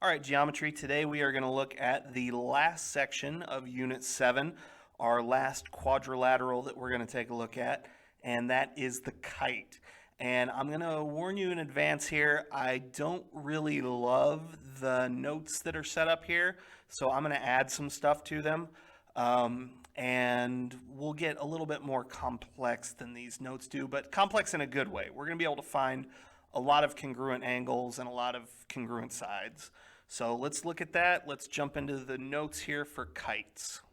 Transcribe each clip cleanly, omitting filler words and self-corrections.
All right, geometry. Today we are going to look at the last section of Unit 7, our last quadrilateral that we're going to take a look at, and that is the kite. And I'm going to warn you in advance here, I don't really love the notes that are set up here, so I'm going to add some stuff to them. And we'll get a little bit more complex than these notes do, but complex in a good way. We're going to be able to find a lot of congruent angles and a lot of congruent sides. So let's look at that. Let's jump into the notes here for kites.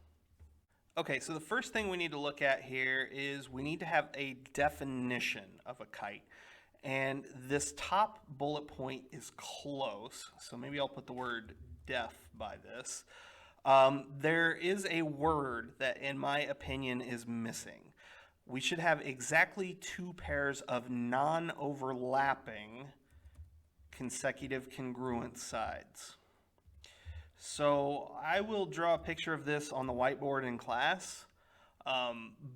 Okay, so the first thing we need to look at here is we need to have a definition of a kite. And this top bullet point is close, so maybe I'll put the word def by this. There is a word that, in my opinion, is missing. We should have exactly two pairs of non-overlapping consecutive congruent sides. So I will draw a picture of this on the whiteboard in class,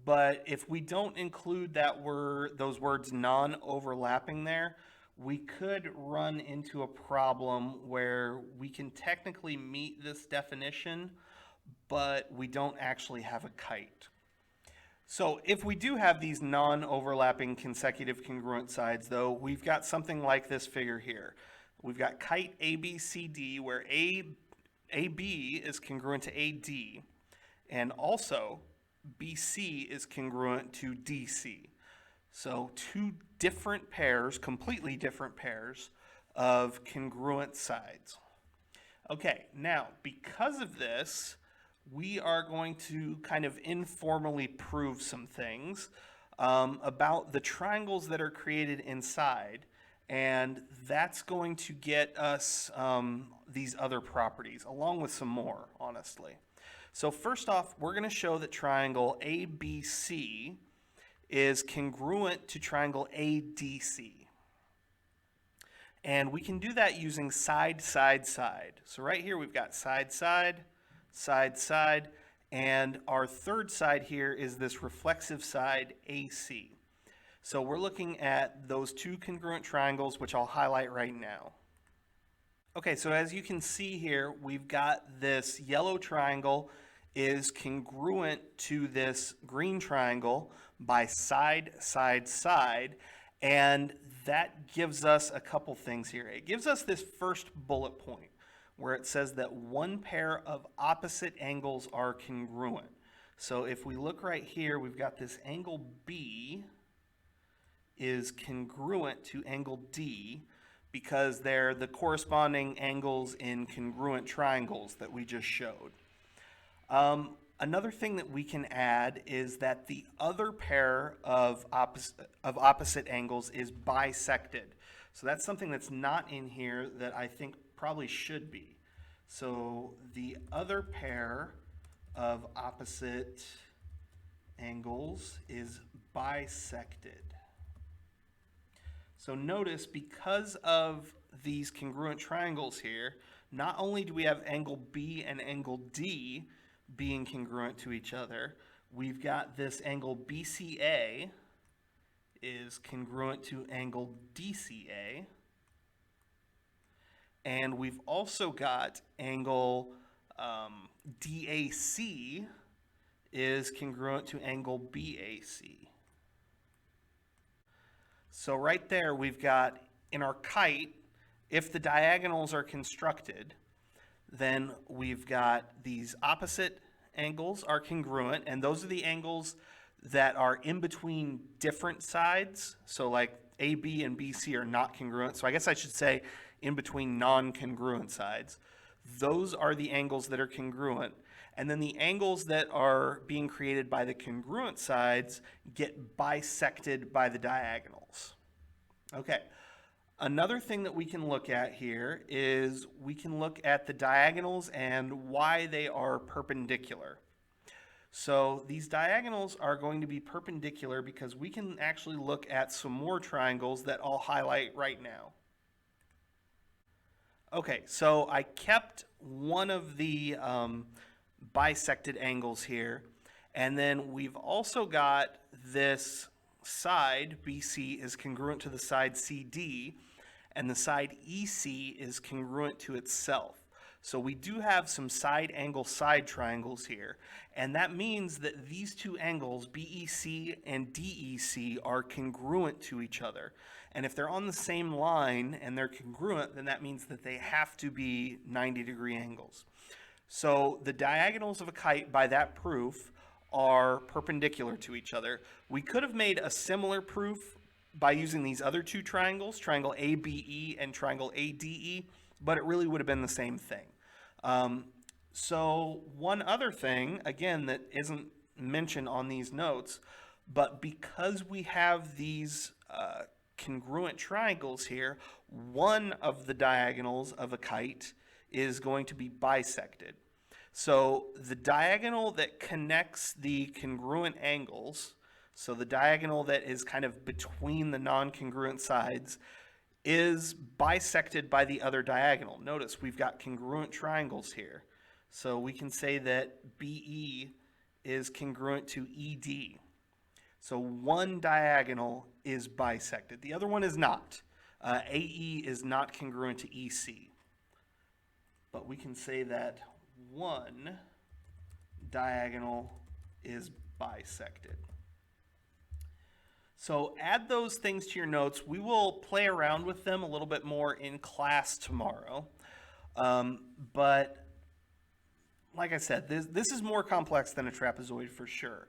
but if we don't include those words non-overlapping there, we could run into a problem where we can technically meet this definition, but we don't actually have a kite. So if we do have these non-overlapping consecutive congruent sides, though, we've got something like this figure here. We've got kite ABCD, where AB is congruent to AD, and also BC is congruent to DC. So two different pairs, completely different pairs of congruent sides. Okay, now because of this, we are going to kind of informally prove some things about the triangles that are created inside, and that's going to get us these other properties, along with some more, honestly. So first off, we're going to show that triangle ABC is congruent to triangle ADC. And we can do that using side, side, side. So right here we've got side, side, side, side, and our third side here is this reflexive side AC. So we're looking at those two congruent triangles, which I'll highlight right now. Okay, so as you can see here, we've got this yellow triangle is congruent to this green triangle by side, side, side, and that gives us a couple things here. It gives us this first bullet point where it says that one pair of opposite angles are congruent. So if we look right here, we've got this angle B is congruent to angle D because they're the corresponding angles in congruent triangles that we just showed. Another thing that we can add is that the other pair of opposite angles is bisected. So that's something that's not in here that I think probably should be. So the other pair of opposite angles is bisected. So notice, because of these congruent triangles here, not only do we have angle B and angle D being congruent to each other, we've got this angle BCA is congruent to angle DCA, and we've also got angle DAC is congruent to angle BAC. So right there we've got, in our kite, if the diagonals are constructed, then we've got these opposite angles are congruent, and those are the angles that are in between different sides. So like AB and BC are not congruent. So I guess I should say in between non-congruent sides. Those are the angles that are congruent. And then the angles that are being created by the congruent sides get bisected by the diagonals. Okay. Another thing that we can look at here is we can look at the diagonals and why they are perpendicular. So these diagonals are going to be perpendicular because we can actually look at some more triangles that I'll highlight right now. Okay, so I kept one of the bisected angles here, and then we've also got this side BC is congruent to the side CD, and the side EC is congruent to itself. So we do have some side angle side triangles here, and that means that these two angles, BEC and DEC, are congruent to each other. And if they're on the same line and they're congruent, then that means that they have to be 90-degree angles. So the diagonals of a kite, by that proof, are perpendicular to each other. We could have made a similar proof by using these other two triangles, triangle ABE and triangle ADE, but it really would have been the same thing. So one other thing, again, that isn't mentioned on these notes, but because we have these congruent triangles here, one of the diagonals of a kite is going to be bisected. So the diagonal that connects the congruent angles, so the diagonal that is kind of between the non-congruent sides, is bisected by the other diagonal. Notice we've got congruent triangles here. So we can say that BE is congruent to ED. So one diagonal is bisected. The other one is not. AE is not congruent to EC. But we can say that one diagonal is bisected. So add those things to your notes. We will play around with them a little bit more in class tomorrow. But like I said, this is more complex than a trapezoid for sure.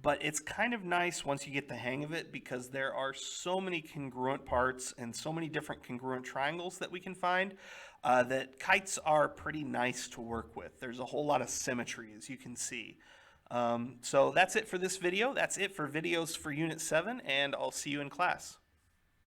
But it's kind of nice once you get the hang of it, because there are so many congruent parts and so many different congruent triangles that we can find that kites are pretty nice to work with. There's a whole lot of symmetry, as you can see. So that's it for this video. That's it for videos for Unit 7, and I'll see you in class.